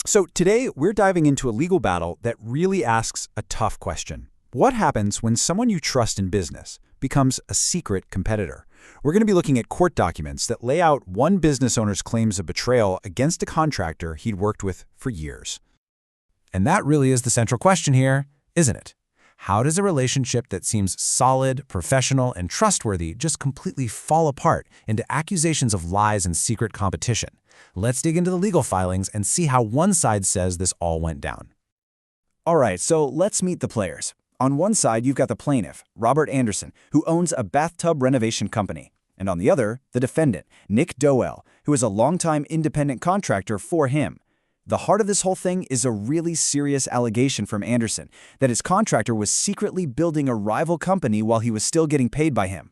So today, we're diving into a legal battle that really asks a tough question. What happens when someone you trust in business becomes a secret competitor? We're going to be looking at court documents that lay out one business owner's claims of betrayal against a contractor he'd worked with for years. And that really is the central question here, isn't it? How does a relationship that seems solid, professional, and trustworthy just completely fall apart into accusations of lies and secret competition? Let's dig into the legal filings and see how one side says this all went down. All right, so let's meet the players. On one side, you've got the plaintiff, Robert Anderson, who owns a bathtub renovation company. And on the other, the defendant, Nick Doelle, who is a longtime independent contractor for him. The heart of this whole thing is a really serious allegation from Anderson that his contractor was secretly building a rival company while he was still getting paid by him.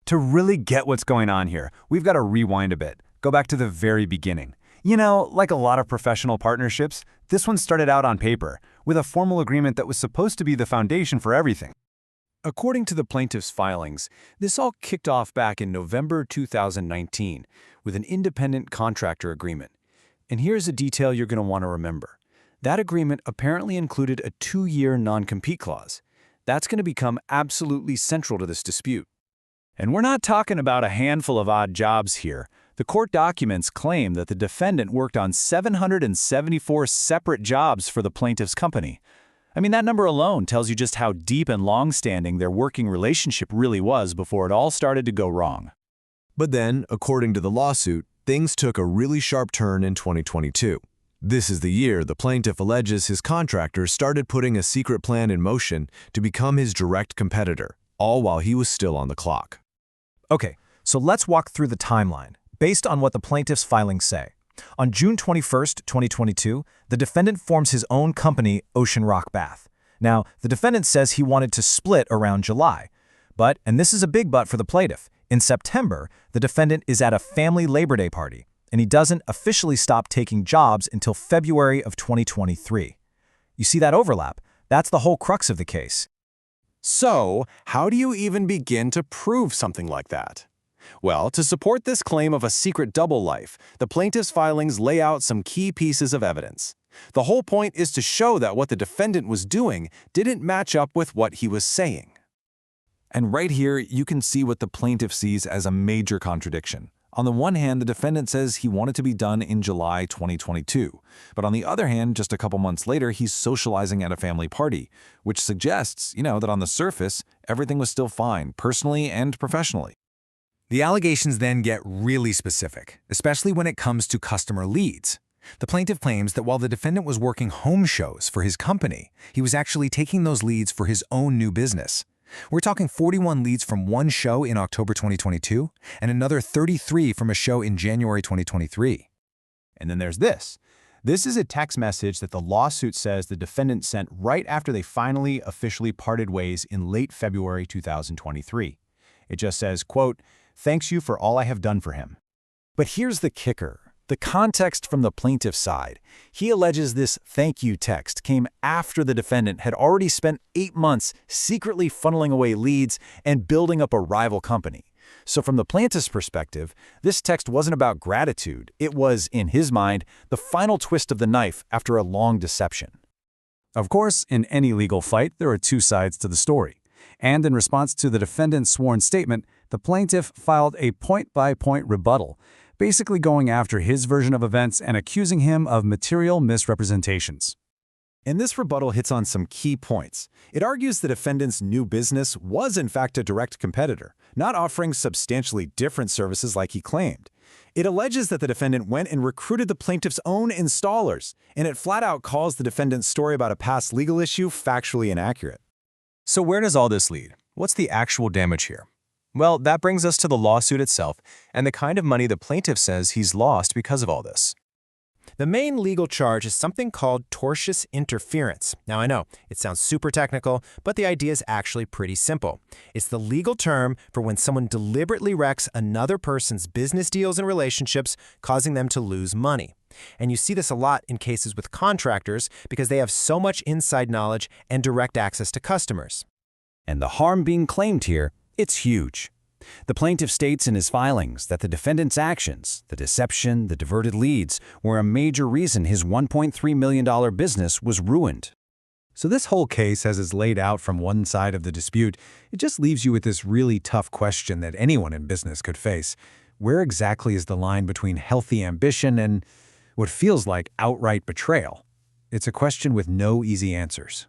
To really get what's going on here, we've got to rewind a bit, go back to the very beginning. You know, like a lot of professional partnerships, this one started out on paper, with a formal agreement that was supposed to be the foundation for everything. According to the plaintiff's filings, this all kicked off back in November 2019 with an independent contractor agreement. And here's a detail you're going to want to remember. That agreement apparently included a 2-year non-compete clause. That's going to become absolutely central to this dispute. And we're not talking about a handful of odd jobs here. The court documents claim that the defendant worked on 774 separate jobs for the plaintiff's company. I mean, that number alone tells you just how deep and long-standing their working relationship really was before it all started to go wrong. But then, according to the lawsuit, things took a really sharp turn in 2022. This is the year the plaintiff alleges his contractors started putting a secret plan in motion to become his direct competitor, all while he was still on the clock. Okay, so let's walk through the timeline, based on what the plaintiff's filings say. On June 21, 2022, the defendant forms his own company, Rock Bath. Now, the defendant says he wanted to split around July. But, and this is a big but for the plaintiff, in September, the defendant is at a family Labor Day party, and he doesn't officially stop taking jobs until February of 2023. You see that overlap? That's the whole crux of the case. So, how do you even begin to prove something like that? Well, to support this claim of a secret double life, the plaintiff's filings lay out some key pieces of evidence. The whole point is to show that what the defendant was doing didn't match up with what he was saying. And right here, you can see what the plaintiff sees as a major contradiction. On the one hand, the defendant says he wanted to be done in July 2022. But on the other hand, just a couple months later, he's socializing at a family party, which suggests, that on the surface, everything was still fine, personally and professionally. The allegations then get really specific, especially when it comes to customer leads. The plaintiff claims that while the defendant was working home shows for his company, he was actually taking those leads for his own new business. We're talking 41 leads from one show in October 2022 and another 33 from a show in January 2023. And then there's this. This is a text message that the lawsuit says the defendant sent right after they finally officially parted ways in late February 2023. It just says, quote, "Thanks you for all I have done for him." But here's the kicker. The context from the plaintiff's side. He alleges this thank you text came after the defendant had already spent 8 months secretly funneling away leads and building up a rival company. So from the plaintiff's perspective, this text wasn't about gratitude. It was, in his mind, the final twist of the knife after a long deception. Of course, in any legal fight, there are two sides to the story. And in response to the defendant's sworn statement, the plaintiff filed a point-by-point rebuttal, basically going after his version of events and accusing him of material misrepresentations. And this rebuttal hits on some key points. It argues the defendant's new business was in fact a direct competitor, not offering substantially different services like he claimed. It alleges that the defendant went and recruited the plaintiff's own installers, and it flat out calls the defendant's story about a past legal issue factually inaccurate. So where does all this lead? What's the actual damage here? Well, that brings us to the lawsuit itself and the kind of money the plaintiff says he's lost because of all this. The main legal charge is something called tortious interference. Now, I know it sounds super technical, but the idea is actually pretty simple. It's the legal term for when someone deliberately wrecks another person's business deals and relationships, causing them to lose money. And you see this a lot in cases with contractors because they have so much inside knowledge and direct access to customers. And the harm being claimed here, it's huge. The plaintiff states in his filings that the defendant's actions, the deception, the diverted leads, were a major reason his $1.3 million business was ruined. So this whole case, as is laid out from one side of the dispute, it just leaves you with this really tough question that anyone in business could face. Where exactly is the line between healthy ambition and what feels like outright betrayal? It's a question with no easy answers.